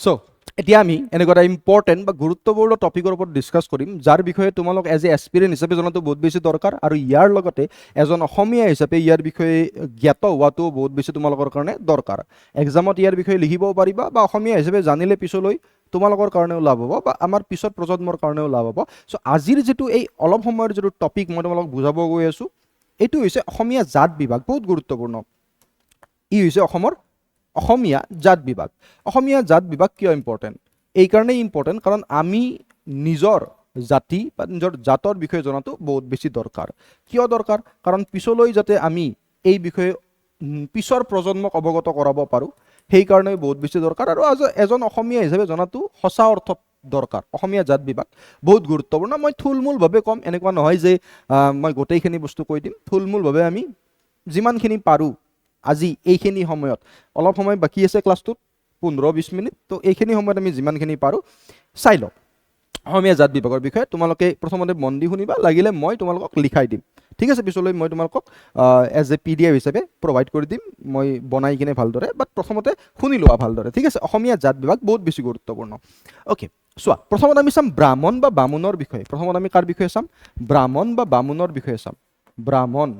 So এতিয়া আমি এনেকুৱা এটা ইম্পৰ্টেণ্ট বা গুৰুত্বপূৰ্ণ টপিকৰ ওপৰত ডিছকাছ কৰিম, যাৰ বিষয়ে তোমালোক এজ এ এছপিৰেণ্ট হিচাপে জনাটো বহুত বেছি দৰকাৰ, আৰু ইয়াৰ লগতে এজন অসমীয়া হিচাপে ইয়াৰ বিষয়ে জ্ঞাত হোৱাটো বহুত বেছি তোমালোকৰ কাৰণে দৰকাৰ। এক্সামত ইয়াৰ বিষয়ে লিখিবও পাৰিবা, বা অসমীয়া হিচাপে জানিলে পিছলৈ তোমালোকৰ কাৰণেও লাভ হ'ব, বা আমাৰ পিছত প্ৰজন্মৰ কাৰণেও লাভ হ'ব। চ' আজিৰ যিটো এই অলপ সময়ৰ যিটো টপিক মই তোমালোকক বুজাব গৈ আছোঁ, এইটো হৈছে অসমীয়া জাত বিভাগ। বহুত গুৰুত্বপূৰ্ণ। ই হৈছে অসমীয়া জাত বিভাগ। অসমীয়া জাত বিভাগ কিয় ইম্পৰ্টেণ্ট? এইকাৰণেই ইম্পৰ্টেণ্ট কাৰণ আমি নিজৰ জাতি বা নিজৰ জাতৰ বিষয়ে জনাটো বহুত বেছি দৰকাৰ। কিয় দৰকাৰ? কাৰণ পিছলৈ যাতে আমি এই বিষয়ে পিছৰ প্ৰজন্মক অৱগত কৰাব পাৰোঁ, সেইকাৰণে বহুত বেছি দৰকাৰ। আৰু এজন অসমীয়া হিচাপে জনাটো সঁচা অৰ্থত দৰকাৰ। অসমীয়া জাত বিভাগ বহুত গুৰুত্বপূৰ্ণ। মই থুলমূলভাৱে ক'ম, এনেকুৱা নহয় যে মই গোটেইখিনি বস্তু কৈ দিম। থুলমূলভাৱে আমি যিমানখিনি পাৰোঁ আজি এইখিনি সময়ত, অলপ সময় বাকী আছে ক্লাছটোত, 15-20 মিনিট, তো এইখিনি সময়ত আমি যিমানখিনি পাৰোঁ চাই লওঁ অসমীয়া জাত বিভাগৰ বিষয়ে। তোমালোকে প্ৰথমতে মন দি শুনিবা, লাগিলে মই তোমালোকক লিখাই দিম, ঠিক আছে? পিছলৈ মই তোমালোকক এজ এ PDF হিচাপে প্ৰভাইড কৰি দিম, মই বনাই কিনে ভালদৰে, বাট প্ৰথমতে শুনি লোৱা ভালদৰে, ঠিক আছে? অসমীয়া জাত বিভাগ বহুত বেছি গুৰুত্বপূৰ্ণ। অ'কে, চোৱা, প্ৰথমত আমি চাম ব্ৰাহ্মণ বা বামুণৰ বিষয়ে। প্ৰথমত আমি কাৰ বিষয়ে চাম? ব্ৰাহ্মণ বা বামুণৰ বিষয়ে চাম। ব্ৰাহ্মণ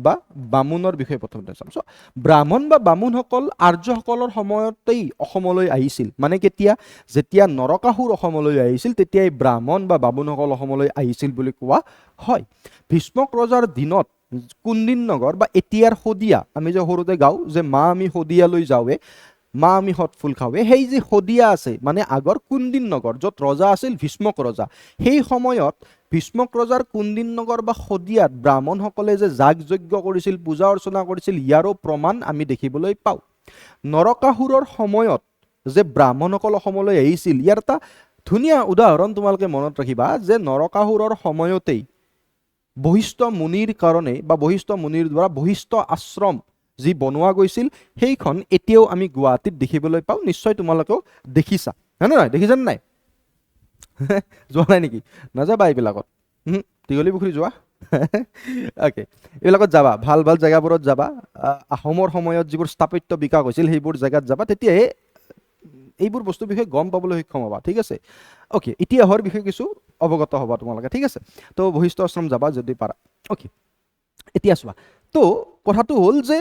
বা বামুণৰ বিষয়ে প্ৰথমতে চাম। চ' ব্ৰাহ্মণ বা বামুণসকল আৰ্যসকলৰ সময়তেই অসমলৈ আহিছিল। মানে কেতিয়া? যেতিয়া নৰকাসুৰ অসমলৈ আহিছিল, তেতিয়াই ব্ৰাহ্মণ বা বামুণসকল অসমলৈ আহিছিল বুলি কোৱা হয়। ভীষ্মক ৰজাৰ দিনত কুন্দিন নগৰ বা এতিয়াৰ শদিয়া, আমি যে সৰুতে গাওঁ যে মা আমি শদিয়ালৈ যাওঁৱে, মা আমি সৎফুল খাওঁৱে, সেই যে শদিয়া আছে মানে আগৰ কুন্দিন নগৰ, য'ত ৰজা আছিল ভীষ্মক ৰজা, সেই সময়ত ভীষ্মক ৰজাৰ কুন্দিন নগৰ বা শদিয়াত ব্ৰাহ্মণসকলে যে যাগ যজ্ঞ কৰিছিল, পূজা অৰ্চনা কৰিছিল, ইয়াৰো প্ৰমাণ আমি দেখিবলৈ পাওঁ। নৰকাসুৰৰ সময়ত যে ব্ৰাহ্মণসকল অসমলৈ আহিছিল, ইয়াৰ এটা ধুনীয়া উদাহৰণ তোমালোকে মনত ৰাখিবা যে নৰকাসুৰৰ সময়তেই বশিষ্ঠ মুনিৰ কাৰণে বা বশিষ্ঠ মুনিৰ দ্বাৰা বশিষ্ঠ আশ্ৰম যি বনোৱা গৈছিল, সেইখন এতিয়াও আমি গুৱাহাটীত দেখিবলৈ পাওঁ। নিশ্চয় তোমালোকেও দেখিছা, হয় নে নহয়? দেখিছানে নাই? যোৱা নাই নেকি? নাযাবা এইবিলাকত, দীঘলী পুখুৰী যোৱা। অ'কে, এইবিলাকত যাবা, ভাল ভাল জেগাবোৰত যাবা। আহোমৰ সময়ত যিবোৰ স্থাপত্য বিকাশ হৈছিল সেইবোৰ জেগাত যাবা, তেতিয়াহে এইবোৰ বস্তুৰ বিষয়ে গম পাবলৈ সক্ষম হ'বা, ঠিক আছে? অ'কে, ইতিহাসৰ বিষয়ে কিছু অৱগত হ'বা তোমালোকে, ঠিক আছে? তো বশিষ্ঠ আশ্ৰম যাবা যদি পাৰা। অ'কে, এতিয়া চোৱা, তো কথাটো হ'ল যে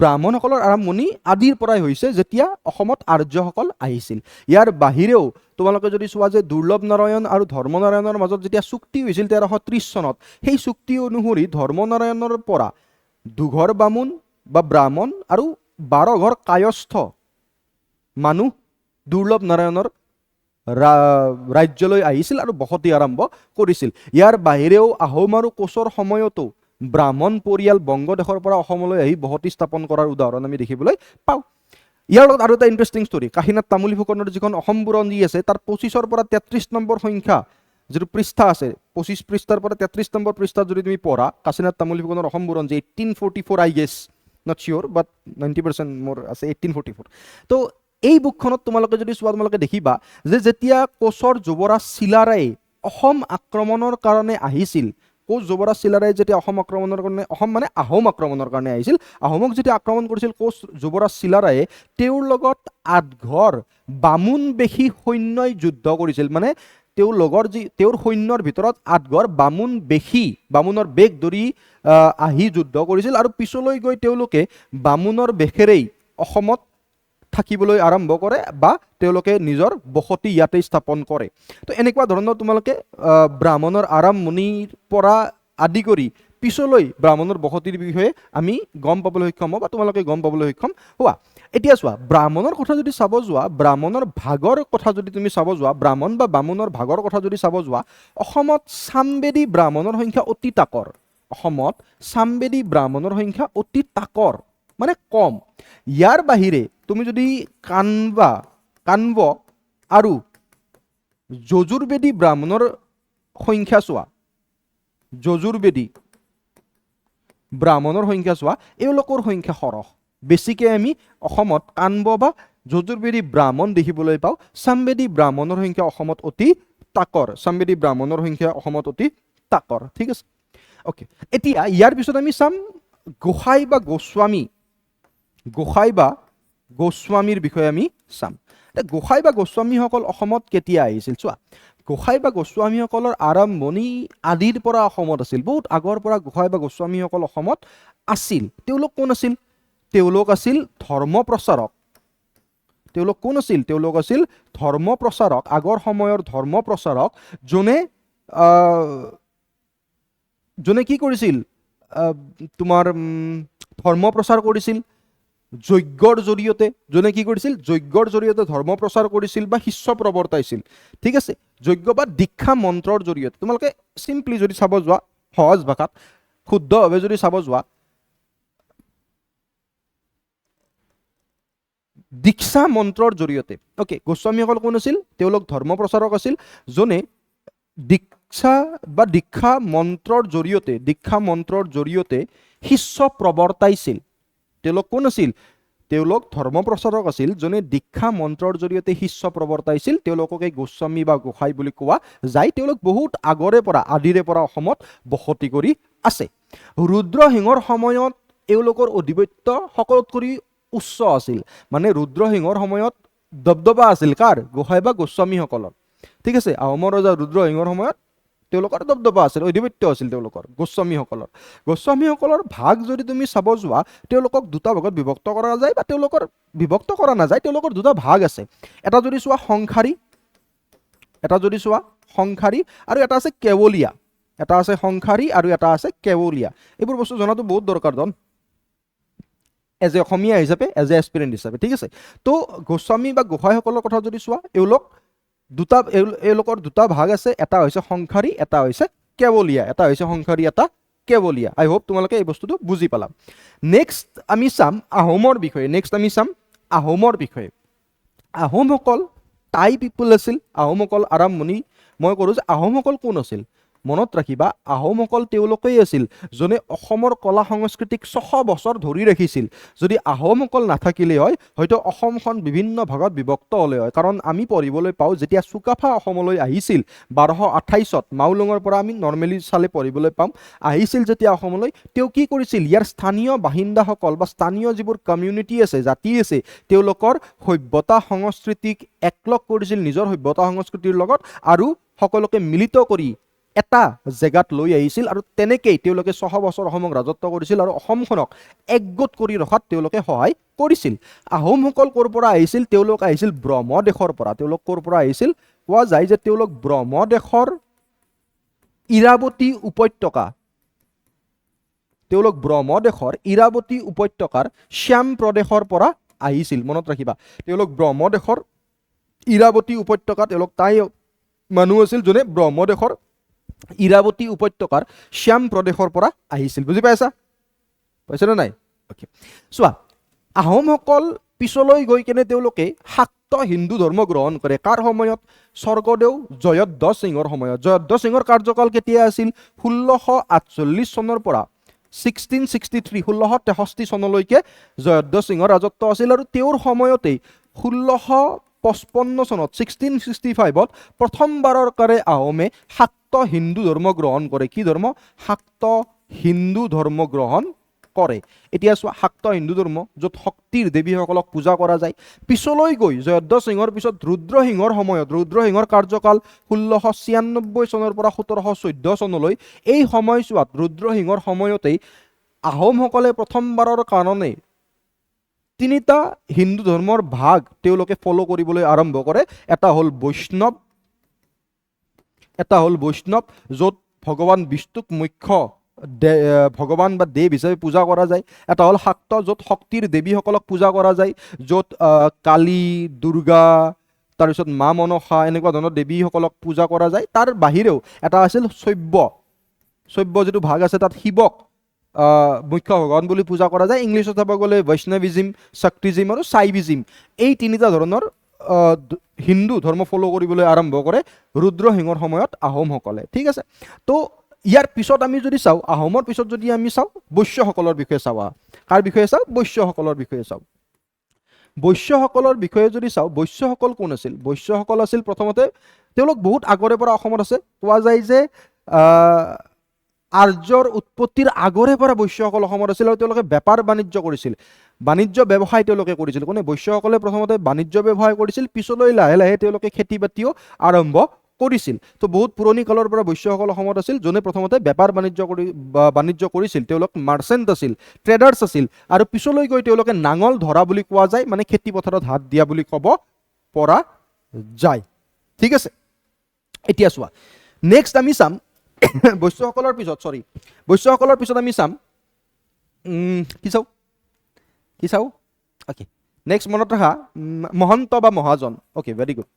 ব্ৰাহ্মণসকলৰ আৰম্ভণি আদিৰ পৰাই হৈছে, যেতিয়া অসমত আৰ্যসকল আহিছিল। ইয়াৰ বাহিৰেও তোমালোকে যদি চোৱা যে দুৰ্লভ নাৰায়ণ আৰু ধৰ্মনাৰায়ণৰ মাজত যেতিয়া চুক্তি হৈছিল 1330 চনত, সেই চুক্তি অনুসৰি ধৰ্মনাৰায়ণৰ পৰা দুঘৰ বামুণ বা ব্ৰাহ্মণ আৰু 12 ঘৰ কায়স্থ মানুহ দুৰ্লভ নাৰায়ণৰ ৰাজ্যলৈ আহিছিল আৰু বসতি আৰম্ভ কৰিছিল। ইয়াৰ বাহিৰেও আহোম আৰু কোচৰ সময়তো ব্ৰাহ্মণ পৰিয়াল বংগদেশৰ পৰা অসমলৈ আহি বসতি স্থাপন কৰাৰ উদাহৰণ আমি দেখিবলৈ পাওঁ। ইয়াৰ লগত আৰু এটা ইণ্টাৰেষ্টিং ষ্টৰী, কাশীনাথ তামুলী ফুকনৰ যিখন অসম বুৰঞ্জী আছে, তাৰ 25ৰ পৰা 33 নম্বৰ সংখ্যা যিটো পৃষ্ঠা আছে, 25 পৃষ্ঠাৰ পৰা 33 নম্বৰ পৃষ্ঠাত যদি তুমি পঢ়া কাশীনাথ তামুলী ফুকনৰ অসম বুৰঞ্জী 1844, আই গেছ, নট চিয়'ৰ, বাট 90% মোৰ আছে 1844। তো এই বুকখনত তোমালোকে যদি চোৱা, তোমালোকে দেখিবা যে যেতিয়া কোচৰ যুৱৰাজ চিলাৰায়ে অসম আক্ৰমণৰ কাৰণে আহিছিল, কোচ যুৱৰাজ চিলাৰায়ে যেতিয়া অসম আক্ৰমণৰ কাৰণে, অসম মানে আহোম আক্ৰমণৰ কাৰণে আহিছিল, আহোমক যেতিয়া আক্ৰমণ কৰিছিল কোচ যুৱৰাজ চিলাৰায়ে, তেওঁৰ লগত 8 ঘৰ বামুণবেশী সৈন্যই যুদ্ধ কৰিছিল। মানে তেওঁৰ সৈন্যৰ ভিতৰত 8 ঘৰ বামুণবেশী, বামুণৰ বেশ ধৰি আহি যুদ্ধ কৰিছিল, আৰু পিছলৈ গৈ তেওঁলোকে বামুণৰ বেশেৰেই অসমত থাকিবলৈ আৰম্ভ কৰে বা তেওঁলোকে নিজৰ বসতি ইয়াতে স্থাপন কৰে। তো এনেকুৱা ধৰণৰ তোমালোকে ব্ৰাহ্মণৰ আৰম্ভণিৰ পৰা আদি কৰি পিছলৈ ব্ৰাহ্মণৰ বসতিৰ বিষয়ে আমি গম পাবলৈ সক্ষম হওঁ বা তোমালোকে গম পাবলৈ সক্ষম হোৱা। এতিয়া চোৱা, ব্ৰাহ্মণৰ কথা যদি চাব যোৱা, ব্ৰাহ্মণৰ ভাগৰ কথা যদি তুমি চাব যোৱা, ব্ৰাহ্মণ বা বামুণৰ ভাগৰ কথা যদি চাব যোৱা, অসমত সামবেদী ব্ৰাহ্মণৰ সংখ্যা অতি তাকৰ। অসমত সামবেদী ব্ৰাহ্মণৰ সংখ্যা অতি তাকৰ, মানে কম। ইয়াৰ বাহিৰে তুমি যদি কাণ্ব আৰু যজুৰবেদী ব্ৰাহ্মণৰ সংখ্যা চোৱা, যজুৰবেদী ব্ৰাহ্মণৰ সংখ্যা চোৱা, এওঁলোকৰ সংখ্যা সৰহ। বেছিকৈ আমি অসমত কাণ্ব বা যজুৰবেদী ব্ৰাহ্মণ দেখিবলৈ পাওঁ। সামবেদী ব্ৰাহ্মণৰ সংখ্যা অসমত অতি তাকৰ, সামবেদী ব্ৰাহ্মণৰ সংখ্যা অসমত অতি তাকৰ, ঠিক আছে? অ'কে, এতিয়া ইয়াৰ পিছত আমি চাম গোসাঁই বা গোস্বামী, গোসাঁই বা গোস্বামীৰ বিষয়ে আমি চাম। গোসাঁই বা গোস্বামীসকল অসমত কেতিয়া আহিছিল চোৱা, গোসাঁই বা গোস্বামীসকলৰ আৰম্ভণি আদিৰ পৰা অসমত আছিল, বহুত আগৰ পৰা গোসাঁই বা গোস্বামীসকল অসমত আছিল। তেওঁলোক কোন আছিল? তেওঁলোক আছিল ধৰ্ম প্ৰচাৰক। তেওঁলোক কোন আছিল? তেওঁলোক আছিল ধৰ্ম প্ৰচাৰক, আগৰ সময়ৰ ধৰ্ম প্ৰচাৰক, যোনে কি কৰিছিল? তোমাৰ ধৰ্ম প্ৰচাৰ কৰিছিল যজ্ঞৰ জৰিয়তে। যোনে কি কৰিছিল? যজ্ঞৰ জৰিয়তে ধৰ্ম প্ৰচাৰ কৰিছিল বা শিষ্য প্ৰৱৰ্তাইছিল। ঠিক আছে, যজ্ঞ বা দীক্ষা মন্ত্ৰৰ জৰিয়তে। তোমালোকে চিম্পলি যদি চাব যোৱা, সহজ ভাষাত শুদ্ধভাৱে যদি চাব যোৱা, দীক্ষা মন্ত্ৰৰ জৰিয়তে। অ'কে, গোস্বামীসকল কোন আছিল? তেওঁলোক ধৰ্ম প্ৰচাৰক আছিল, যোনে দীক্ষা বা দীক্ষা মন্ত্ৰৰ জৰিয়তে শিষ্য প্ৰৱৰ্তাইছিল। তেওঁলোক কোন আছিল? তেওঁলোক ধৰ্ম প্ৰচাৰক আছিল, যোনে দীক্ষা মন্ত্ৰৰ জৰিয়তে শিষ্য প্ৰৱৰ্তাইছিল। তেওঁলোককে গোস্বামী বা গোসাঁই বুলি কোৱা যায়। তেওঁলোক বহুত আগৰে পৰা, আদিৰে পৰা অসমত বসতি কৰি আছে। ৰুদ্ৰসিংহৰ সময়ত এওঁলোকৰ অধিপত্য সকলোতকৈ উচ্চ আছিল। মানে ৰুদ্ৰসিংহৰ সময়ত দবদবা আছিল কাৰ? গোসাঁই বা গোস্বামীসকলৰ। ঠিক আছে, আহোমৰ ৰজা ৰুদ্ৰসিংহৰ সময়ত তেওঁলোকৰ দবদবা আছিল, অধিপত্য আছিল তেওঁলোকৰ, গোস্বামীসকলৰ ভাগ যদি তুমি চাব যোৱা, তেওঁলোকক দুটা ভাগত বিভক্ত কৰা যায়, বা তেওঁলোকৰ বিভক্ত কৰা নাযায়, তেওঁলোকৰ দুটা ভাগ আছে। এটা যদি চোৱা সংসাৰী, আৰু এটা আছে কেৱলীয়া। এটা আছে সংসাৰী আৰু এটা আছে কেৱলীয়া। এইবোৰ বস্তু জনাটো বহুত দৰকাৰ ধন, এজ এ অসমীয়া হিচাপে, এজ এ এছপিৰেণ্ট হিচাপে। ঠিক আছে, তো গোস্বামী বা গোসাঁইসকলৰ কথা যদি চোৱা, এওঁলোকৰ দুটা ভাগ আছে, এটা হৈছে সংসাৰী, এটা হৈছে কেৱলীয়া। আই হোপ তোমালোকে এই বস্তুটো বুজি পালা। নেক্সট আমি চাম আহোমৰ বিষয়ে। আহোমসকল টাই পিপুল আছিল। আহোমসকল আৰম্ভণি মই কৰোঁ যে আহোমসকল কোন আছিল? মনত ৰাখিবা, আহোমসকল তেওঁলোকেই আছিল যোনে অসমৰ কলা সংস্কৃতিক 600 বছৰ ধৰি ৰাখিছিল। যদি আহোমসকল নাথাকিলে হয়, হয়তো অসমখন বিভিন্ন ভাগত বিভক্ত হ'লে হয়। কাৰণ আমি পঢ়িবলৈ পাওঁ, যেতিয়া চুকাফা অসমলৈ আহিছিল 1228-ত, মাউলুঙৰ পৰা আমি নৰ্মেলি চালে পঢ়িবলৈ পাম, আহিছিল যেতিয়া অসমলৈ, তেওঁ কি কৰিছিল? ইয়াৰ স্থানীয় বাসিন্দাসকল বা স্থানীয় যিবোৰ কমিউনিটি আছে, জাতি আছে, তেওঁলোকৰ সভ্যতা সংস্কৃতিক একলগ কৰিছিল নিজৰ সভ্যতা সংস্কৃতিৰ লগত, আৰু সকলোকে মিলিত কৰি এটা জেগাত লৈ আহিছিল। আৰু তেনেকেই তেওঁলোকে 600 বছৰ অসমক ৰাজত্ব কৰিছিল, আৰু অসমখনক একগোট কৰি ৰখাত তেওঁলোকে সহায় কৰিছিল। আহোমসকল ক'ৰ পৰা আহিছিল? তেওঁলোক আহিছিল ব্ৰহ্মদেশৰ পৰা। তেওঁলোক ক'ৰ পৰা আহিছিল? কোৱা যায় যে তেওঁলোক ব্ৰহ্মদেশৰ ইৰাৱতী উপত্যকাৰ শ্যাম প্ৰদেশৰ পৰা আহিছিল। মনত ৰাখিবা, তেওঁলোক ব্ৰহ্মদেশৰ ইৰাৱতী উপত্যকা, তেওঁলোক তাই মানুহ আছিল যোনে ব্ৰহ্মদেশৰ ইৰাৱতী উপত্যকাৰ শ্যাম প্ৰদেশৰ পৰা আহিছিল। বুজি পাইছানে নাই? অ'কে, চোৱা, আহোমসকল পিছলৈ গৈ কেনে তেওঁলোকে শাক্ত হিন্দু ধৰ্ম গ্ৰহণ কৰে। কাৰ সময়ত? স্বৰ্গদেউ জয়ধ্বজ সিংহৰ সময়ত। জয়ধ্বজ সিংহৰ কাৰ্যকাল কেতিয়া আছিল? 1648 চনৰ পৰা 1663 চনলৈকে জয়ধ্বজ সিংহৰ ৰাজত্ব আছিল। আৰু তেওঁৰ সময়তেই 1655 চনত 1665-ত প্ৰথমবাৰৰ কাৰণে আহোমে শাক্ত হিন্দু ধৰ্ম গ্ৰহণ কৰে। কি ধৰ্ম? শাক্ত হিন্দু ধৰ্ম গ্ৰহণ কৰে। এতিয়া চোৱা, শাক্ত হিন্দু ধৰ্ম, য'ত শক্তিৰ দেৱীসকলক পূজা কৰা যায়। পিছলৈ গৈ জয়ধ্বজ সিংহৰ পিছত ৰুদ্ৰসিংহৰ সময়ত, ৰুদ্ৰসিংহৰ কাৰ্যকাল 1696 চনৰ পৰা 1714 চনলৈ, এই সময়ছোৱাত ৰুদ্ৰসিংহৰ সময়তেই আহোমসকলে প্ৰথমবাৰৰ কাৰণে তিনিটা হিন্দু ধৰ্মৰ ভাগ তেওঁলোকে ফ'ল' কৰিবলৈ আৰম্ভ কৰে। এটা হ'ল বৈষ্ণৱ, য'ত ভগৱান বিষ্ণুক মুখ্য ভগৱান বা দেৱ হিচাপে পূজা কৰা যায়। এটা হ'ল শাক্ত, য'ত শক্তিৰ দেৱীসকলক পূজা কৰা যায়, য'ত কালী, দুৰ্গা, তাৰপিছত মা মনসা, এনেকুৱা ধৰণৰ দেৱীসকলক পূজা কৰা যায়। তাৰ বাহিৰেও এটা আছিল শৈৱ যিটো ভাগ আছে, তাত শিৱক মুখ্য ভগৱান বুলি পূজা কৰা যায়। ইংলিছত চাব গ'লে বৈষ্ণৱিজিম, শক্তিজিম আৰু চাইভিজিম, এই তিনিটা ধৰণৰ হিন্দু ধৰ্ম ফ'ল' কৰিবলৈ আৰম্ভ কৰে ৰুদ্ৰসিংহৰ সময়ত আহোমসকলে। ঠিক আছে, তো ইয়াৰ পিছত আমি যদি চাওঁ, আহোমৰ পিছত যদি আমি চাওঁ, বৈশ্যসকলৰ বিষয়ে চাওঁ। কাৰ বিষয়ে চাওঁ? বৈশ্যসকলৰ বিষয়ে চাওঁ। বৈশ্যসকলৰ বিষয়ে যদি চাওঁ, বৈশ্যসকল কোন আছিল? বৈশ্যসকল আছিল প্ৰথমতে, তেওঁলোক বহুত আগৰে পৰা অসমত আছে। কোৱা যায় যে আৰ্যৰ উৎপত্তিৰ আগৰে পৰা বৈশ্যসকল অসমত আছিল আৰু তেওঁলোকে বেপাৰ বাণিজ্য কৰিছিল বাণিজ্য ব্যৱসায় তেওঁলোকে কৰিছিল কোনে বৈশ্যসকলে প্ৰথমতে বাণিজ্য ব্যৱসায় কৰিছিল পিছলৈ লাহে লাহে তেওঁলোকে খেতি বাতিও আৰম্ভ কৰিছিল তো বহুত পুৰণি কালৰ পৰা বৈশ্যসকল অসমত আছিল যোনে প্ৰথমতে বেপাৰ বাণিজ্য কৰিছিল তেওঁলোক মাৰ্চেণ্ট আছিল ট্ৰেডাৰ্ছ আছিল আৰু পিছলৈ গৈ তেওঁলোকে নাঙল ধৰা বুলি কোৱা যায় মানে খেতি পথাৰত হাত দিয়া বুলি ক'ব পৰা যায় ঠিক আছে এতিয়া চোৱা নেক্সট আমি চাম বৈশ্যসকলৰ পিছত আমি চাম কি চাও অ'কে নেক্সট মনত ৰাখা মহন্ত বা মহাজন অ'কে ভেৰি গুড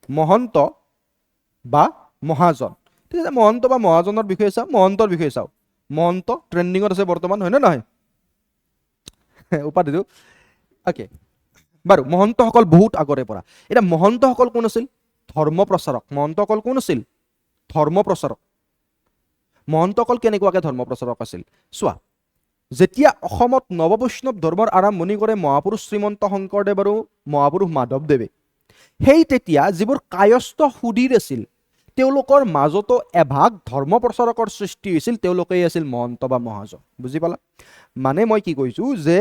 মহন্ত বা মহাজন ঠিক আছে মহন্ত বা মহাজনৰ বিষয়ে চাওঁ মহন্তৰ বিষয়ে চাওঁ মহন্ত ট্ৰেণ্ডিঙত আছে বৰ্তমান হয়নে নহয় উপাধিটো অ'কে বাৰু মহন্তসকল বহুত আগৰে পৰা এতিয়া মহন্তসকল কোন আছিল ধৰ্ম প্ৰচাৰক মহন্তসকল কোন আছিল ধৰ্ম প্ৰচাৰক মহন্তসকল কেনেকুৱাকৈ ধৰ্ম প্ৰচাৰক আছিল চোৱা যেতিয়া অসমত নৱবৈষ্ণৱ ধৰ্মৰ আৰম্ভণি কৰে মহাপুৰুষ শ্ৰীমন্ত শংকৰদেৱ আৰু মহাপুৰুষ মাধৱদেৱে সেই তেতিয়া যিবোৰ কায়স্থ সুধীৰ আছিল তেওঁলোকৰ মাজতো এভাগ ধৰ্ম প্ৰচাৰকৰ সৃষ্টি হৈছিল তেওঁলোকেই আছিল মহন্ত বা মহাজন বুজি পালা মানে মই কি কৈছোঁ যে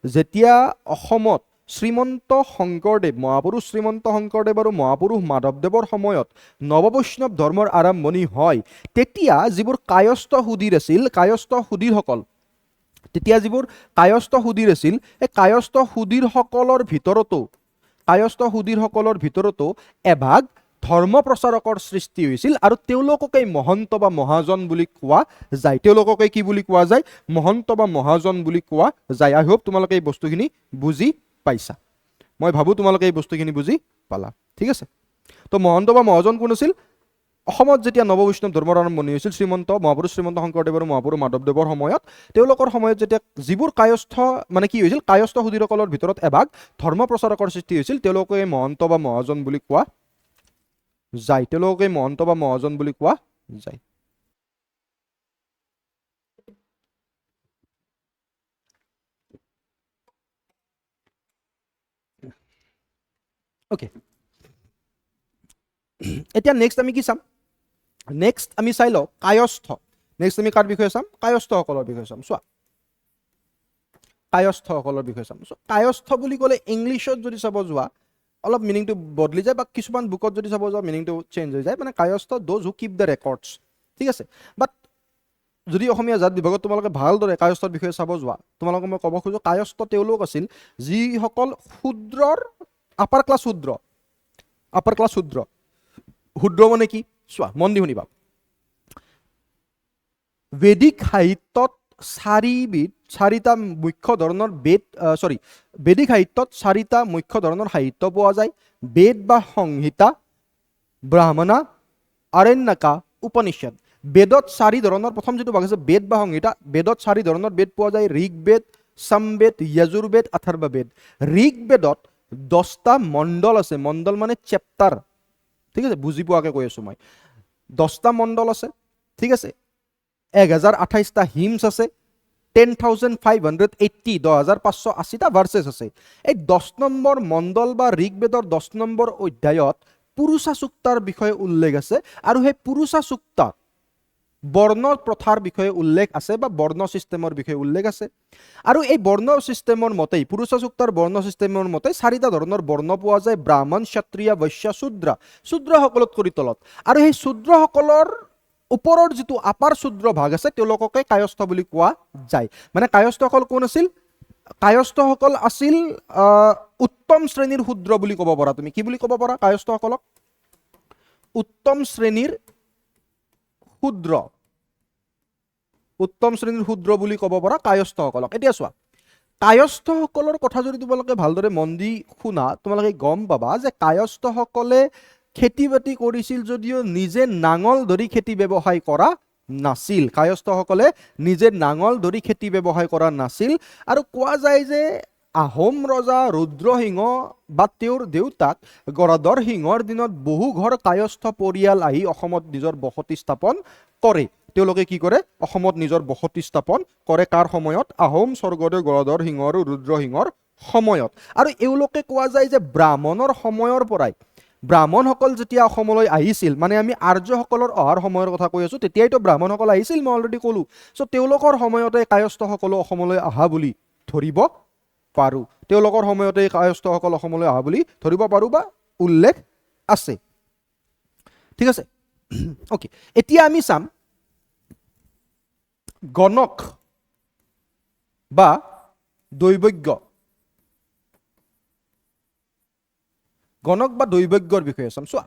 যেতিয়া অসমত শ্ৰীমন্ত শংকৰদেৱ মহাপুৰুষ শ্ৰীমন্ত শংকৰদেৱ আৰু মহাপুৰুষ মাধৱদেৱৰ সময়ত নৱবৈষ্ণৱ ধৰ্মৰ আৰম্ভণি হয় তেতিয়া যিবোৰ কায়স্থ সুধীৰ আছিল কায়স্থ সুধীৰসকল তেতিয়া যিবোৰ কায়স্থ সুধীৰ আছিল এই কায়স্থ সুধীৰসকলৰ ভিতৰতো এভাগ ধৰ্ম প্ৰচাৰকৰ সৃষ্টি হৈছিল আৰু তেওঁলোককেই মহন্ত বা মহাজন বুলি কোৱা যায় তেওঁলোককে কি বুলি কোৱা যায় মহন্ত বা মহাজন বুলি কোৱা যায় আই হোপ তোমালোকে এই বস্তুখিনি বুজি পাইছা মই ভাবোঁ তোমালোকে এই বস্তুখিনি বুজি পালা ঠিক আছে তো মহন্ত বা মহাজন কোন আছিল অসমত যেতিয়া নৱবৈষ্ণৱ ধৰ্মৰ আৰম্ভণি হৈছিল মহাপুৰুষ শ্ৰীমন্ত শংকৰদেৱ আৰু মহাপুৰুষ মাধৱদেৱৰ সময়ত তেওঁলোকৰ সময়ত যেতিয়া যিবোৰ কায়স্থ মানে কি হৈছিল কায়স্থ সুধীৰসকলৰ ভিতৰত এভাগ ধৰ্ম প্ৰচাৰকৰ সৃষ্টি হৈছিল তেওঁলোকে মহন্ত বা মহাজন বুলি কোৱা যায় অ'কে এতিয়া নেক্সট আমি কি চাম নেক্সট আমি চাই লওঁ কায়স্থ নেক্সট আমি কাৰ বিষয়ে চাম কায়স্থসকলৰ বিষয়ে চাম চোৱা কায়স্থ বুলি ক'লে ইংলিছত যদি চাব যোৱা অলপ মিনিংটো বদলি যায় বা কিছুমান বুকত যদি চাব যোৱা মিনিংটো চেঞ্জ হৈ যায় মানে Kayastha those who keep the records ঠিক আছে বাট যদি অসমীয়া জাত বিভাগত তোমালোকে ভালদৰে কায়স্থৰ বিষয়ে চাব যোৱা তোমালোকে মই ক'ব খোজোঁ কায়স্থ তেওঁলোক আছিল যিসকল শূদ্ৰৰ আপাৰ ক্লাছ শূদ্ৰ মানে কি চোৱা মন দি শুনিবা বেদিক সাহিত্যত চাৰিটা মুখ্য ধৰণৰ বেদিক সাহিত্যত চাৰিটা মুখ্য ধৰণৰ সাহিত্য পোৱা যায় বেদ বা সংহিতা ব্ৰাহ্মণা আৰণ্যকা উপনিষদ বেদত চাৰি ধৰণৰ প্ৰথম যিটো ভাগ আছে বেদ বা সংহিতা বেদত চাৰি ধৰণৰ বেদ পোৱা যায় ঋগবেদ সামবেদ যজুৰ্বেদ অথৰ্ববেদ ঋগবেদত 10টা মণ্ডল আছে মণ্ডল মানে চেপ্টাৰ ঠিক আছে বুজি পোৱাকৈ কৈ আছোঁ মই 10টা মণ্ডল আছে ঠিক আছে 1028টা হিমছ আছে 10,580 ভাৰ্চেছ আছে এই 10 নম্বৰ মণ্ডল বা ঋগবেদৰ 10 নম্বৰ অধ্যায়ত পুৰুষা চুক্তাৰ বিষয়ে উল্লেখ আছে আৰু সেই পুৰুষা চুক্তা বৰ্ণ প্ৰথাৰ বিষয়ে উল্লেখ আছে বা বৰ্ণ সিস্টেমৰ বিষয়ে উল্লেখ আছে আৰু এই বৰ্ণ সিস্টেমৰ মতেই পুৰুষা চুক্তাৰ বৰ্ণ সিস্টেমৰ মতে চাৰিটা ধৰণৰ বৰ্ণ পোৱা যায় ব্ৰাহ্মণ ক্ষত্ৰিয় বৈশ্য শূদ্ৰসকলত কৰি তলত আৰু সেই শূদ্ৰসকলৰ ওপৰৰ যিটো আপাৰ শূদ্ৰ ভাগ আছে তেওঁলোককে কায়স্থ বুলি কোৱা যায় মানে কায়স্থসকল কোন আছিল কায়স্থসকল আছিল উত্তম শ্ৰেণীৰ শূদ্ৰ বুলি ক'ব পাৰা তুমি কি বুলি ক'ব পাৰা কায়স্থসকলক উত্তম শ্ৰেণীৰ শূদ্ৰ বুলি ক'ব পাৰা কায়স্থসকলক এতিয়া চোৱা কায়স্থসকলৰ কথা যদি তোমালোকে ভালদৰে মন দি শুনা তোমালোকে গম পাবা যে কায়স্থসকলে খেতি বাতি কৰিছিল যদিও নিজে নাঙল ধৰি খেতি ব্যৱসায় কৰা নাছিল কায়স্থসকলে নিজে নাঙল ধৰি খেতি ব্যৱসায় কৰা নাছিল আৰু কোৱা যায় যে আহোম ৰজা ৰুদ্ৰসিংহ বা তেওঁৰ দেউতাক গদাধৰ সিংহৰ দিনত বহু ঘৰ কায়স্থ পৰিয়াল আহি অসমত নিজৰ বসতি স্থাপন কৰে তেওঁলোকে কি কৰে অসমত নিজৰ বসতি স্থাপন কৰে কাৰ সময়ত আহোম স্বৰ্গদেউ গদাধৰ সিংহ আৰু ৰুদ্ৰসিংহৰ সময়ত আৰু এওঁলোকে কোৱা যায় যে ব্ৰাহ্মণৰ সময়ৰ পৰাই ব্ৰাহ্মণসকল যেতিয়া অসমলৈ আহিছিল, মানে আমি আৰ্যসকলৰ অহাৰ সময়ৰ কথা কৈ আছোঁ, তেতিয়াইতো ব্ৰাহ্মণসকল আহিছিল, মই অলৰেডি ক'লোঁ। চ' তেওঁলোকৰ সময়তে কায়স্থসকলো অসমলৈ অহা বুলি ধৰিব পাৰোঁ। তেওঁলোকৰ সময়তে কায়স্থসকল অসমলৈ অহা বুলি ধৰিব পাৰোঁ বা উল্লেখ আছে। ঠিক আছে, অ'কে। এতিয়া আমি চাম গণক বা দৈবজ্ঞ। গণক বা দৈবজ্ঞৰ বিষয়ে চাম। চোৱা,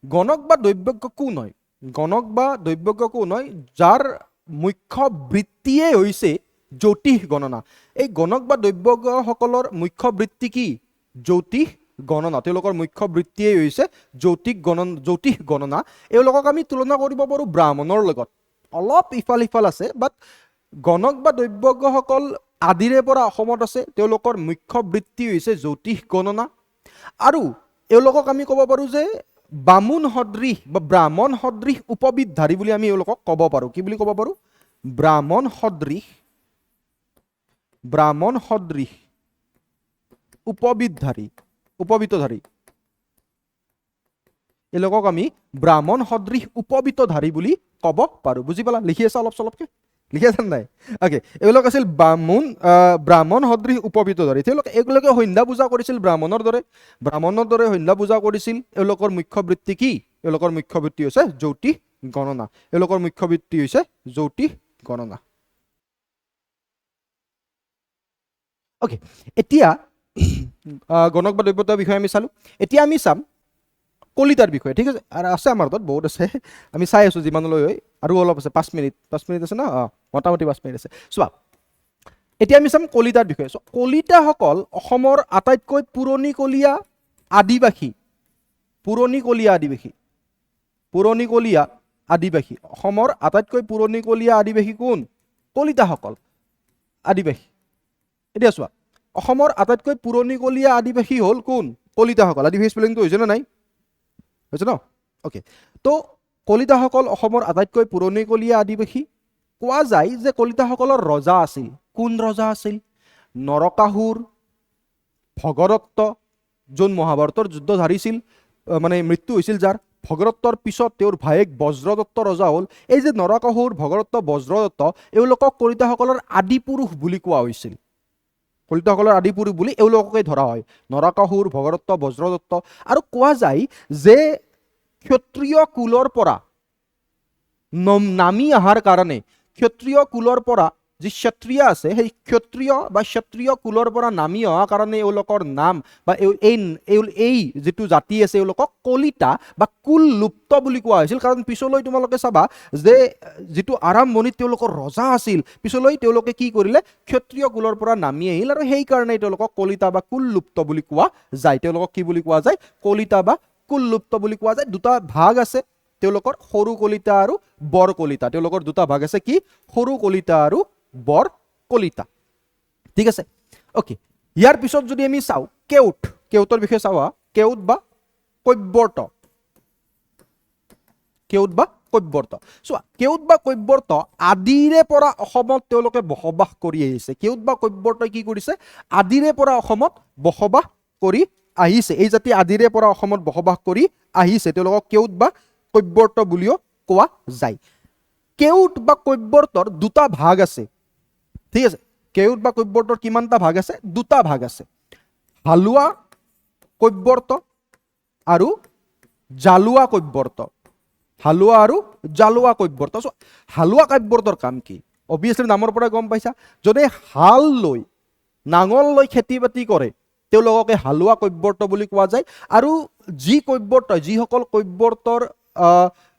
গণক বা দৈবজ্ঞ কোন হয়? গণক বা দৈবজ্ঞ কোন হয়? যাৰ মুখ্য বৃত্তিয়ে হৈছে জ্যোতিষ গণনা। এই গণক বা দৈবজ্ঞসকলৰ মুখ্য বৃত্তি কি? জ্যোতিষ গণনা। তেওঁলোকৰ মুখ্য বৃত্তিয়ে হৈছে জ্যোতিষ গণনা। এওঁলোকক আমি তুলনা কৰিব পাৰোঁ ব্ৰাহ্মণৰ লগত। অলপ ইফাল সিফাল আছে, বাট গণক বা দৈবজ্ঞসকল আদিৰে পৰা অসমত আছে। তেওঁলোকৰ মুখ্য বৃত্তি হৈছে জ্যোতিষ গণনা। আৰু এওঁলোকক আমি ক'ব পাৰোঁ যে বামুণ সদৃশ বা ব্ৰাহ্মণ সদৃশ উপবিদধাৰী বুলি আমি এওঁলোকক ক'ব পাৰোঁ। কি বুলি ক'ব পাৰোঁ? ব্ৰাহ্মণ সদৃশ উপবিদধাৰী। এওঁলোকক আমি ব্ৰাহ্মণ সদৃশ উপবিতধাৰী বুলি ক'ব পাৰোঁ। বুজি পালা? লিখি আছা অলপ চলপকে? লিখি আছা নাই? অ'কে, এওঁলোক আছিল ব্ৰাহ্মণ সদৃশ উপবিতধাৰী। এওঁলোকে সন্ধ্যা পূজা কৰিছিল ব্ৰাহ্মণৰ দৰে সন্ধ্যা পূজা কৰিছিল। এওঁলোকৰ মুখ্য বৃত্তি কি? এওঁলোকৰ মুখ্য বৃত্তি হৈছে জ্যোতিষ গণনা। অ'কে, এতিয়া গণক বা দৈবজ্ঞৰ বিষয়ে আমি চালোঁ। এতিয়া আমি চাম কলিতাৰ বিষয়ে। ঠিক আছে, আৰু আছে আমাৰ তাত বহুত আছে, আমি চাই আছোঁ যিমানলৈ হয়। আৰু অলপ আছে, 5 মিনিট আছে না? মোটামুটি 5 মিনিট আছে। চোৱা, এতিয়া আমি চাম কলিতাৰ বিষয়ে। কলিতাসকল অসমৰ আটাইতকৈ পুৰণিকলীয়া আদিবাসী। অসমৰ আটাইতকৈ পুৰণিকলীয়া আদিবাসী কোন? কলিতাসকল আদিবাসী। এতিয়া চোৱা, অসমৰ আটাইতকৈ পুৰণিকলীয়া আদিবাসী হ'ল কোন? কলিতাসকল। আদিবাসী স্পেলিংটো হৈছে নে নাই? হৈছে ন? অ'কে, তো কলিতাসকল অসমৰ আটাইতকৈ পুৰণিকলীয়া আদিবাসী। কোৱা যায় যে কলিতাসকলৰ ৰজা আছিল। কোন ৰজা আছিল? নৰকাসুৰ, ভগদত্ত, যোন মহাভাৰতৰ যুদ্ধ হাৰিছিল, মানে মৃত্যু হৈছিল যাৰ। ভগদত্তৰ পিছত তেওঁৰ ভায়েক বজ্ৰদত্ত ৰজা হ'ল। এই যে নৰকাসুৰ, ভগদত্ত, বজ্ৰদত্ত, এওঁলোকক কলিতাসকলৰ আদি পুৰুষ বুলি কোৱা হৈছিল। কলিতাসকলৰ আদি পুৰুষ বুলি এওঁলোককে ধৰা হয়, নৰকাসুৰ, ভগদত্ত, বজ্ৰদত্ত। আৰু কোৱা যায় যে ক্ষত্ৰিয় কুলৰ পৰা নামি অহাৰ কাৰণে, ক্ষত্ৰিয় কুলৰ পৰা যি ক্ষত্ৰিয় আছে, সেই ক্ষত্ৰিয় কুলৰ পৰা নামি অহাৰ কাৰণে এওঁলোকৰ নাম বা এই যিটো জাতি আছে এওঁলোকক কলিতা বা কুল লুপ্ত বুলি কোৱা হৈছিল। কাৰণ পিছলৈ তোমালোকে চাবা যে যিটো আৰম্ভণিত তেওঁলোকৰ ৰজা আছিল, পিছলৈ তেওঁলোকে কি কৰিলে? ক্ষত্ৰিয় কুলৰ পৰা নামি আহিল, আৰু সেইকাৰণে তেওঁলোকক কলিতা বা কুল লুপ্ত বুলি কোৱা যায়। তেওঁলোকক কি বুলি কোৱা যায়? কলিতা বা কুল লুপ্ত বুলি কোৱা যায়। দুটা ভাগ আছে তেওঁলোকৰ, সৰু কলিতা আৰু বৰ কলিতা। তেওঁলোকৰ দুটা ভাগ আছে, কি? সৰু কলিতা আৰু বৰ কলিতা। ঠিক আছে, অ'কে। ইয়াৰ পিছত যদি আমি চাওঁ কেওটৰ বিষয়ে চাওঁ, কেওট বা কৈবৰ্ত। চোৱা, কেওট বা কৈবৰ্ত আদিৰে পৰা অসমত তেওঁলোকে বসবাস কৰি আহিছে। কেওট বা কৈবৰ্তই কি কৰিছে? আদিৰে পৰা অসমত বসবাস কৰি আহিছে। এই জাতি আদিৰে পৰা অসমত বসবাস কৰি আহিছে। তেওঁলোকক কেওট বা কৈবৰ্ত বুলিও কোৱা যায়। কেওট বা কৈবৰ্তৰ দুটা ভাগ আছে। ঠিক আছে, কেওট বা কৈবৰ্তৰ কিমানটা ভাগ আছে? দুটা ভাগ আছে, হালোৱা কৈবৰ্ত আৰু জালুৱা কৈবৰ্ত। হালোৱা কৈবৰ্তৰ কাম কি? অবভিয়াছলি নামৰ পৰা গম পাইছা, যদি হাল লৈ নাঙল লৈ খেতি বাতি কৰে তেওঁলোককে হালোৱা কৈবৰ্ত বুলি কোৱা যায়। আৰু যিসকল কৈবৰ্তৰ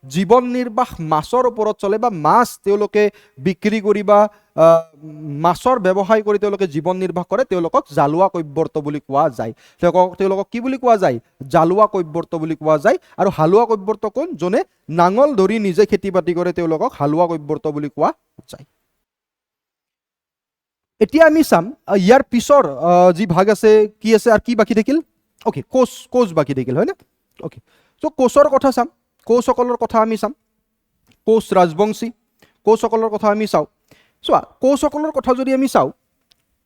জীৱন নিৰ্বাহ মাছৰ ওপৰত চলে, বা মাছ তেওঁলোকে বিক্ৰী কৰি বা মাছৰ ব্যৱসায় কৰি তেওঁলোকে জীৱন নিৰ্বাহ কৰে, তেওঁলোকক জালুৱা কৈবৰ্ত বুলি কোৱা যায়। তেওঁলোকক কি বুলি কোৱা যায়? জালুৱা কৈবৰ্ত বুলি কোৱা যায়। আৰু হালোৱা কৈবৰ্ত কোন? যোনে নাঙল ধৰি নিজে খেতি বাতি কৰে, তেওঁলোকক হালোৱা কৈবৰ্ত বুলি কোৱা যায়। এতিয়া আমি চাম ইয়াৰ পিছৰ যি ভাগ আছে, কি আছে আৰু কি বাকী থাকিল? অ'কে, কোচ বাকী থাকিল, হয় না? অ'কে, চ' কোচৰ কথা চাম। কোচসকলৰ কথা আমি চাম। কোচ ৰাজবংশী, কোচসকলৰ কথা আমি চাওঁ। চোৱা, কোচসকলৰ কথা যদি আমি চাওঁ,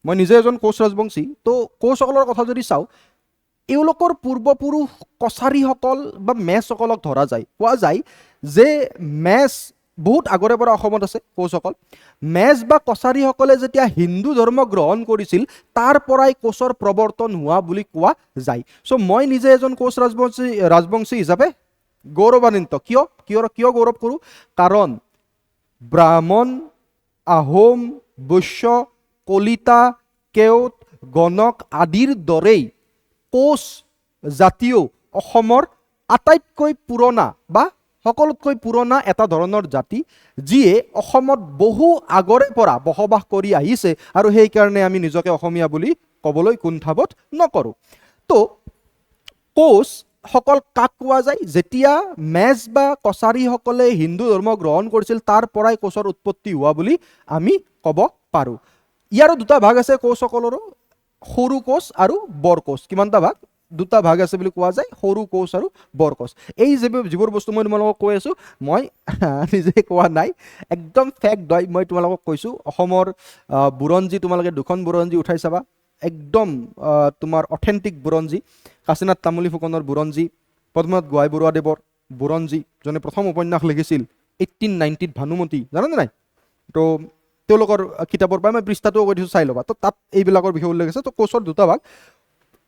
মই নিজে এজন কোচ ৰাজবংশী, তো কোচসকলৰ কথা যদি চাওঁ, এওঁলোকৰ পূৰ্বপুৰুষ কছাৰীসকল বা মেছসকলক ধৰা যায়, কোৱা যায় যে মেছ বহুত আগৰে পৰা অসমত আছে কোচসকল। মেছ বা কছাৰীসকলে যেতিয়া হিন্দু ধৰ্ম গ্ৰহণ কৰিছিল তাৰ পৰাই কোচৰ প্ৰৱৰ্তন হোৱা বুলি কোৱা যায়। চ' মই নিজে এজন কোচ ৰাজবংশী হিচাপে গৌৰৱান্বিত। কিয় গৌৰৱ কৰোঁ? কাৰণ ব্ৰাহ্মণ, আহোম, বৈশ্য, কলিতা, কেওট, গণক আদিৰ দৰেই কোচ জাতিও অসমৰ আটাইতকৈ পুৰণা বা সকলোতকৈ পুৰণা এটা ধৰণৰ জাতি, যিয়ে অসমত বহু আগৰে পৰা বসবাস কৰি আহিছে আৰু সেইকাৰণে আমি নিজকে অসমীয়া বুলি ক'বলৈ কুণ্ঠাবোধ নকৰোঁ। তো কোচ সকল কাক কোৱা যায়? যেতিয়া মেছ বা কছাৰীসকলে হিন্দু ধৰ্ম গ্ৰহণ কৰিছিল তাৰ পৰাই কোচৰ উৎপত্তি হোৱা বুলি আমি ক'ব পাৰোঁ। ইয়াৰো দুটা ভাগ আছে কোচসকলৰো, সৰু কোচ আৰু বৰ কোচ। কিমানটা ভাগ? দুটা ভাগ আছে বুলি কোৱা যায়, সৰু কোচ আৰু বৰ কোচ। এই যিবোৰ বস্তু মই তোমালোকক কৈ আছোঁ মই নিজে কোৱা নাই, একদম ফেক্ট হয়, মই তোমালোকক কৈছোঁ। অসমৰ বুৰঞ্জী তোমালোকে দুখন বুৰঞ্জী উঠাই চাবা, একদম তোমাৰ অথেণ্টিক বুৰঞ্জী। কাশীনাথ তামুলী ফুকনৰ বুৰঞ্জী, পদ্মনাথ গোহাঁই বৰুৱাদেৱৰ বুৰঞ্জী, যোনে প্ৰথম উপন্যাস লিখিছিল 1890 ভানুমতী, জানানে নাই? তো তেওঁলোকৰ কিতাপৰ পৰা মই পৃষ্ঠাটো কৈ দিছোঁ, চাই ল'বা। তো তাত এইবিলাকৰ বিষয়ে উল্লেখ আছে। তো কোচৰ দুটা ভাগ,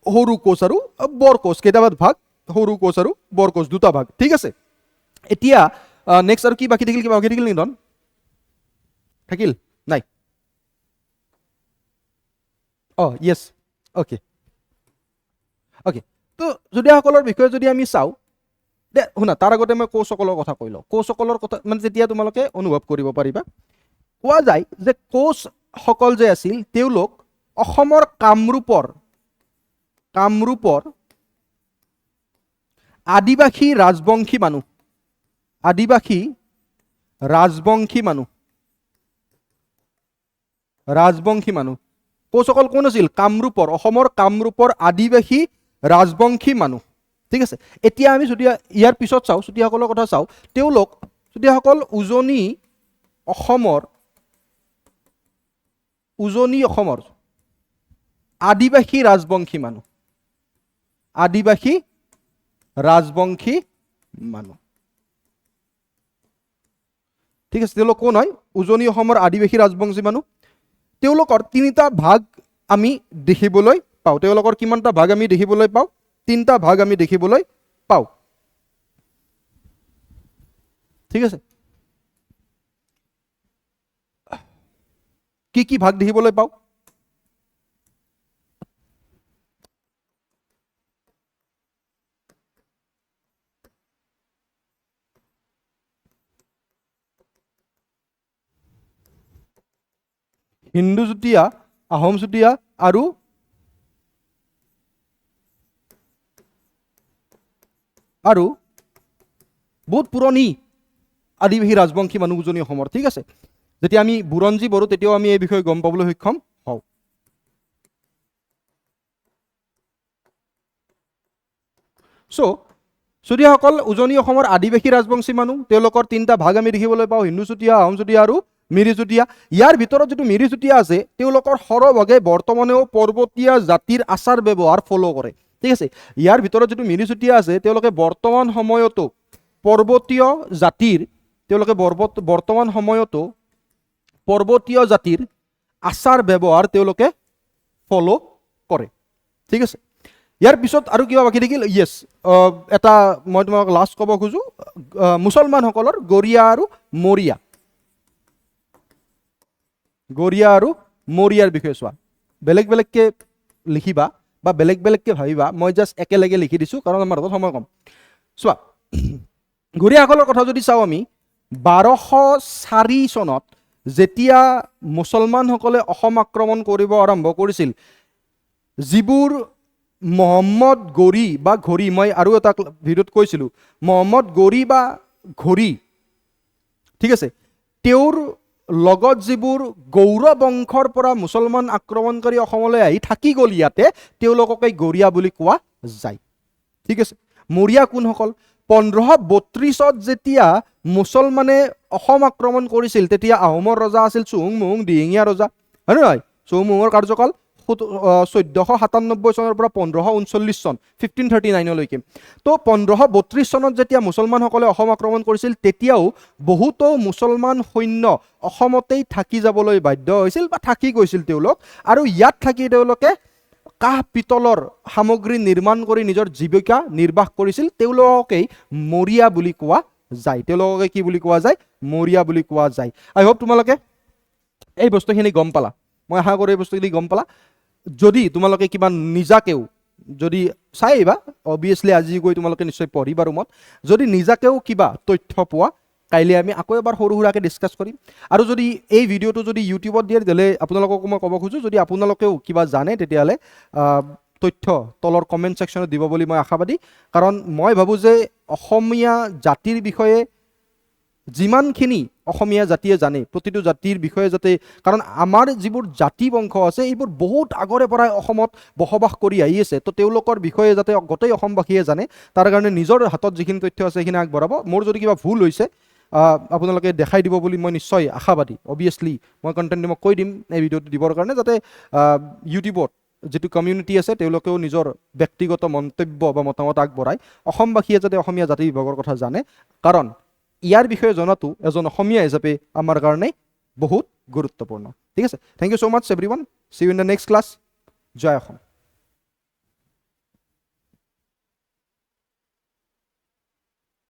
সৰু কোচ আৰু বৰ কোচ। কেইটা ভাগ? সৰু কোচ আৰু বৰ কোচ, দুটা ভাগ। ঠিক আছে, এতিয়া নেক্সট আৰু কি বাকী থাকিল? কিবা বাকী থাকিল নেকি? থাকিল নাই? অঁ য়েছ, অ'কে অ'কে। তো চুতীয়াসকলৰ বিষয়ে যদি আমি চাওঁ, দে শুনা, তাৰ আগতে মই কোচসকলৰ কথা কৈ লওঁ। কোচসকলৰ কথা মানে যেতিয়া তোমালোকে অনুভৱ কৰিব পাৰিবা। কোৱা যায় যে কোচসকল যে আছিল তেওঁলোক অসমৰ কামৰূপৰ আদিবাসী ৰাজবংশী মানুহ। আদিবাসী ৰাজবংশী মানুহ। কোচসকল কোন আছিল? কামৰূপৰ, অসমৰ কামৰূপৰ আদিবাসী ৰাজবংশী মানুহ। ঠিক আছে, এতিয়া আমি যদি ইয়াৰ পিছত চাওঁ, চুতীয়াসকলৰ কথা চাওঁ, তেওঁলোক চুতীয়াসকল উজনি অসমৰ আদিবাসী ৰাজবংশী মানুহ। ঠিক আছে, তেওঁলোক কোন হয়? উজনি অসমৰ আদিবাসী ৰাজবংশী মানুহ। তেওঁলোকৰ তিনিটা ভাগ আমি দেখিবলৈ পাওঁ। তেওঁলোকৰ কিমানটা ভাগ আমি দেখিবলৈ পাওঁ? তিনিটা ভাগ আমি দেখিবলৈ পাওঁ। ঠিক আছে, কি কি ভাগ দেখিবলৈ পাওঁ? হিন্দু চুতীয়া, আহোম চুতীয়া আৰু বহুত পুৰণি আদিবাসী ৰাজবংশী মানুহ উজনি অসমৰ। ঠিক আছে, যেতিয়া আমি বুৰঞ্জী পঢ়োঁ তেতিয়াও আমি এই বিষয়ে গম পাবলৈ সক্ষম হওঁ। চ' চুতীয়াসকল উজনি অসমৰ আদিবাসী ৰাজবংশী মানুহ। তেওঁলোকৰ তিনিটা ভাগ আমি দেখিবলৈ পাওঁ, হিন্দু চুতীয়া, আহোম চুতীয়া আৰু মিৰি চুতীয়া। ইয়াৰ ভিতৰত যিটো মিৰি চুতীয়া আছে তেওঁলোকৰ সৰহভাগে বৰ্তমানেও পৰ্বতীয়া জাতিৰ আচাৰ ব্যৱহাৰ ফ'ল' কৰে। ঠিক আছে, ইয়াৰ ভিতৰত যিটো মিৰি চুতীয়া আছে তেওঁলোকে বৰ্তমান সময়তো পৰ্বতীয় জাতিৰ আচাৰ ব্যৱহাৰ তেওঁলোকে ফ'ল' কৰে। ঠিক আছে, ইয়াৰ পিছত আৰু কিবা বাকী থাকিল? য়েছ, এটা মই তোমাক লাষ্ট ক'ব খোজোঁ, মুছলমানসকলৰ গৰীয়া আৰু মৰিয়াৰ বিষয়ে চোৱা। বেলেগ বেলেগকৈ লিখিবা বা বেলেগ বেলেগকৈ ভাবিবা, মই জাষ্ট একেলগে লিখি দিছোঁ কাৰণ আমাৰ হাতত সময় কম। চোৱা, গৰীয়াসকলৰ কথা যদি চাওঁ আমি, 1204 চনত যেতিয়া মুছলমানসকলে অসম আক্ৰমণ কৰিব আৰম্ভ কৰিছিল, যিবোৰ মহম্মদ গৌৰী বা ঘড়ী, মই আৰু এটা ভিডিঅ'ত কৈছিলোঁ, মহম্মদ গৌৰী বা ঘড়ী, ঠিক আছে, তেওঁৰ লগত যিবোৰ গৌৰ বংশৰ পৰা মুছলমান আক্ৰমণকাৰী অসমলৈ আহি থাকি গ'ল ইয়াতে, তেওঁলোককে গৰীয়া বুলি কোৱা যায়। ঠিক আছে, মৰিয়া কোনসকল? 1532 যেতিয়া মুছলমানে অসম আক্ৰমণ কৰিছিল তেতিয়া আহোমৰ ৰজা আছিল চুহুংমুহুং দিহিঙীয়া ৰজা, হয় নে নহয়? চুহুংমুহুঙৰ কাৰ্যকাল 1497 চনৰ পৰা 1539 চন 1539লৈকে। তো 1532 চনত যেতিয়া মুছলমানসকলে অসম আক্ৰমণ কৰিছিল তেতিয়াও বহুতো মুছলমান সৈন্য অসমতেই থাকি যাবলৈ বাধ্য হৈছিল বা থাকি গৈছিল তেওঁলোক, আৰু ইয়াত থাকি তেওঁলোকে কাঁহ পিতলৰ সামগ্ৰী নিৰ্মাণ কৰি নিজৰ জীৱিকা নিৰ্বাহ কৰিছিল। তেওঁলোকেই মৰিয়া বুলি কোৱা যায়। তেওঁলোকে কি বুলি কোৱা যায়? মৰিয়া বুলি কোৱা যায়। আই হোপ তোমালোকে এই বস্তুখিনি গম পালা। মই আশা কৰোঁ এই বস্তুখিনি গম পালা। যদি তোমালোকে কিবা নিজাকেও যদি চাই আহিবা, অবভিয়াছলি আজি গৈ তোমালোকে নিশ্চয় পঢ়িবা ৰুমত, যদি নিজাকেও কিবা তথ্য পোৱা কাইলৈ আমি আকৌ এবাৰ সৰু সুৰাকৈ ডিছকাছ কৰিম। আৰু যদি এই ভিডিঅ'টো যদি ইউটিউবত দিয়ে তেতিয়াহ'লে আপোনালোকক মই ক'ব খোজোঁ, যদি আপোনালোকেও কিবা জানে তেতিয়াহ'লে তথ্য তলৰ কমেণ্ট ছেকশ্যনত দিব বুলি মই আশাবাদী। কাৰণ মই ভাবোঁ যে অসমীয়া জাতিৰ বিষয়ে যিমানখিনি অসমীয়া জাতিয়ে জানে, প্ৰতিটো জাতিৰ বিষয়ে যাতে, কাৰণ আমাৰ যিবোৰ জাতি বংশ আছে এইবোৰ বহুত আগৰে পৰাই অসমত বসবাস কৰি আহি আছে, তো তেওঁলোকৰ বিষয়ে যাতে গোটেই অসমবাসীয়ে জানে তাৰ কাৰণে নিজৰ হাতত যিখিনি তথ্য আছে সেইখিনি আগবঢ়াব। মোৰ যদি কিবা ভুল হৈছে আপোনালোকে দেখাই দিব বুলি মই নিশ্চয় আশাবাদী। অবভিয়াছলি মই কণ্টেণ্ট মই কৈ দিম এই ভিডিঅ'টো দিবৰ কাৰণে, যাতে ইউটিউবত যিটো কমিউনিটি আছে তেওঁলোকেও নিজৰ ব্যক্তিগত মন্তব্য বা মতামত আগবঢ়ায়, অসমবাসীয়ে যাতে অসমীয়া জাতি বিভাগৰ কথা জানে। কাৰণ ইয়াৰ বিষয়ে জনাটো এজন অসমীয়া হিচাপে আমাৰ কাৰণে বহুত গুৰুত্বপূৰ্ণ। ঠিক আছে, thank you so' much everyone, see you in the next class. জয় অসম।